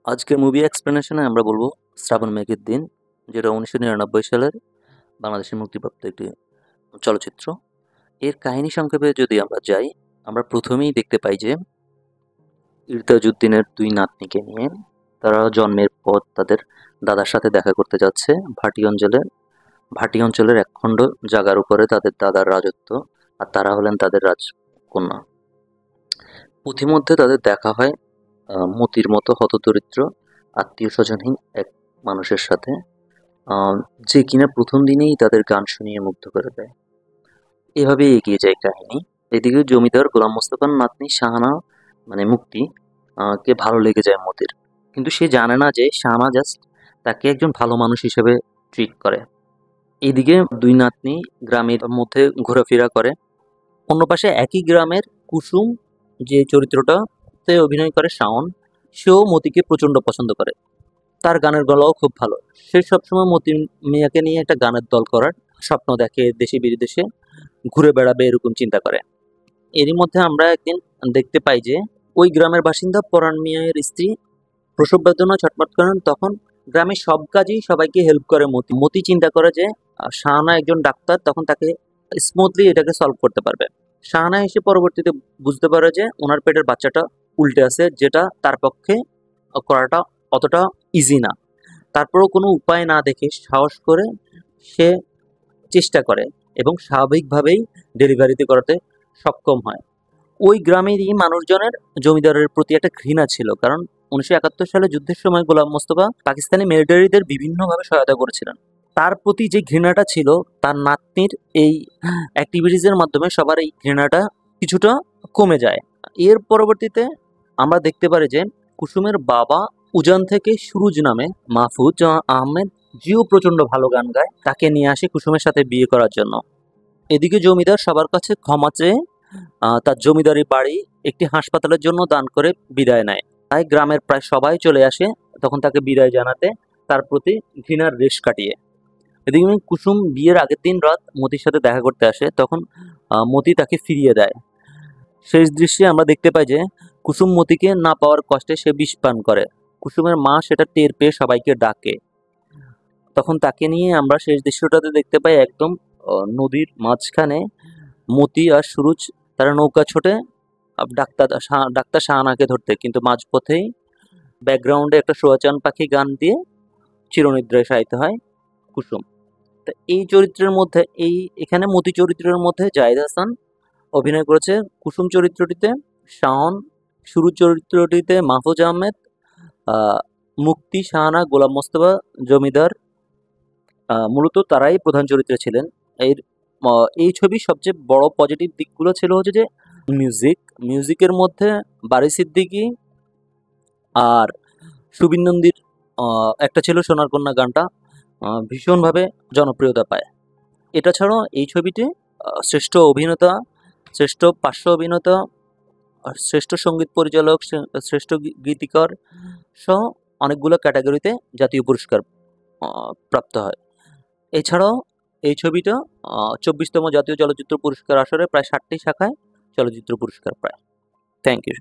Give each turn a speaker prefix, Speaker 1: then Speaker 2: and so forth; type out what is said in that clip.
Speaker 1: আজকের মুভি এক্সপ্লেনেশনে আমরা বলবো শ্রাবণ মেঘের দিন, যেটা 1999 সালের বাংলাদেশে মুক্তিপ্রাপ্ত একটি চলচ্চিত্র। এর কাহিনী সংক্ষেপে যদি আমরা যাই, আমরা প্রথমেই দেখতে পাই যে ইরতাজউদ্দিনের দুই নাতনিকে নিয়ে তারা জন্মের পর তাদের দাদার সাথে দেখা করতে যাচ্ছে ভাটি অঞ্চলের একখণ্ড জায়গার উপরে তাদের দাদার রাজত্ব, আর তারা হলেন তাদের রাজকন্যা। পথিমধ্যে তাদের দেখা হয় মতির মতো হতদরিদ্র আত্মীয় স্বজনহীন এক মানুষের সাথে, যে কিনা প্রথম দিনেই তাদের গান শুনিয়ে মুগ্ধ করে দেয়। এভাবে এগিয়ে যায় কাহিনী। এদিকে জমিদার গোলাম মোস্তফার নাতনি শাহানা মানে মুক্তি কে ভালো লেগে যায় মতির, কিন্তু সে জানে না যে শাহানা জাস্ট তাকে একজন ভালো মানুষ হিসেবে ট্রিট করে। এদিকে দুই নাতনি গ্রামের মধ্যে ঘোরাফেরা করে। অন্য পাশে একই গ্রামের কুসুম, যে চরিত্রটাতে অভিনয় করে শাওন, সেও মতিকে প্রচন্ড পছন্দ করে। তার গানের গলাও খুব ভালো। সে সবসময় মতি মিয়াকে নিয়ে একটা গানের দল করার স্বপ্ন দেখে, দেশে বিদেশে ঘুরে বেড়াবে এরকম চিন্তা করে। এরই মধ্যে আমরা একদিন দেখতে পাই যে ওই গ্রামের বাসিন্দা পরাণ মিয়ার স্ত্রী প্রসব বেদনা ছটফট করেন। তখন গ্রামের সব কাজেই সবাইকে হেল্প করে মতি। মতি চিন্তা করে যে শাহানা একজন ডাক্তার, তখন তাকে স্মুথলি এটাকে সলভ করতে পারবে। শাহানা এসে পরবর্তীতে বুঝতে পারে যে ওনার পেটের বাচ্চাটা উল্টে আছে, যেটা তার পক্ষে করাটা অতটা ইজি না। তারপরেও কোনো উপায় না দেখে সাহস করে সে চেষ্টা করে এবং স্বাভাবিকভাবেই ডেলিভারিতে করাতে সক্ষম হয়। ওই গ্রামেরই মানুষজনের জমিদারের প্রতি একটা ঘৃণা ছিল, কারণ 1971 সালে যুদ্ধের সময় গোলাম মোস্তফা পাকিস্তানি মিলিটারিদের বিভিন্নভাবে সহায়তা করেছিলেন। তার প্রতি যে ঘৃণাটা ছিল, তার নাতনির এই অ্যাক্টিভিটিসের মাধ্যমে সবার এই ঘৃণাটা কিছুটা কমে যায়। এর পরবর্তীতে আমরা দেখতে পারি যে কুসুমের বাবা উজান থেকে সুরুজ নামে মাহফুজ আহমেদ, জিও প্রচন্ড ভালো গান গায়, তাকে নিয়ে আসে কুসুমের সাথে বিয়ে করার জন্য। এদিকে জমিদার সবার কাছে ক্ষমা চেয়ে তার জমিদারি বাড়ি একটি হাসপাতালের জন্য দান করে বিদায় নেয়। তাই গ্রামের প্রায় সবাই চলে আসে তখন তাকে বিদায় জানাতে, তার প্রতি ঘৃণার রেশ কাটিয়ে। এদিকে কুসুম বিয়ের আগের দিন রাত মতির সাথে দেখা করতে আসে, তখন মতি তাকে ফিরিয়ে দেয়। শেষ দৃশ্যে আমরা দেখতে পাই যে কুসুম মতিকে না পাওয়ার কষ্টে সে বিষ পান করে। কুসুমের মা সেটা টের পেয়ে সবাইকে ডাকে। তখন তাকে নিয়ে আমরা শেষ দৃশ্যটাতে দেখতে পাই একদম নদীর মাঝখানে মতি আর সুরুজ তারা নৌকা ছোটে ডাক্তার শাহানাকে ধরতে, কিন্তু মাঝপথেই ব্যাকগ্রাউন্ডে একটা সোয়াচান পাখি গান দিয়ে চিরনিদ্রায় শায়িত হয় কুসুম। তা এই চরিত্রের মধ্যে এখানে মতি চরিত্রের মধ্যে জাহিদ হাসান অভিনয় করেছে, কুসুম চরিত্রটিতে শাওন, সুরুজ চরিত্রটিতে মাহফুজ আহমেদ, মুক্তি, শাহানা, গোলাম মোস্তফা, জমিদার, মূলত তারাই প্রধান চরিত্রে ছিলেন। এই ছবির সবচেয়ে বড় পজিটিভ দিকগুলো ছিল হচ্ছে যে মিউজিকের মধ্যে বারি সিদ্দিকী আর সুবিন নন্দীর একটা ছিল সোনার কন্যা গানটা ভীষণভাবে জনপ্রিয়তা পায়। এটা ছাড়াও এই ছবিতে শ্রেষ্ঠ অভিনেতা, শ্রেষ্ঠ পার্শ্ব অভিনেতা, শ্রেষ্ঠ সঙ্গীত পরিচালক, শ্রেষ্ঠ গীতিকার সহ অনেকগুলো ক্যাটাগরিতে জাতীয় পুরস্কার প্রাপ্ত হয়। এছাড়াও এই ছবিটা 24তম জাতীয় চলচ্চিত্র পুরস্কার আসরে প্রায় 60টি শাখায় চলচ্চিত্র পুরস্কার পায়। Thank you.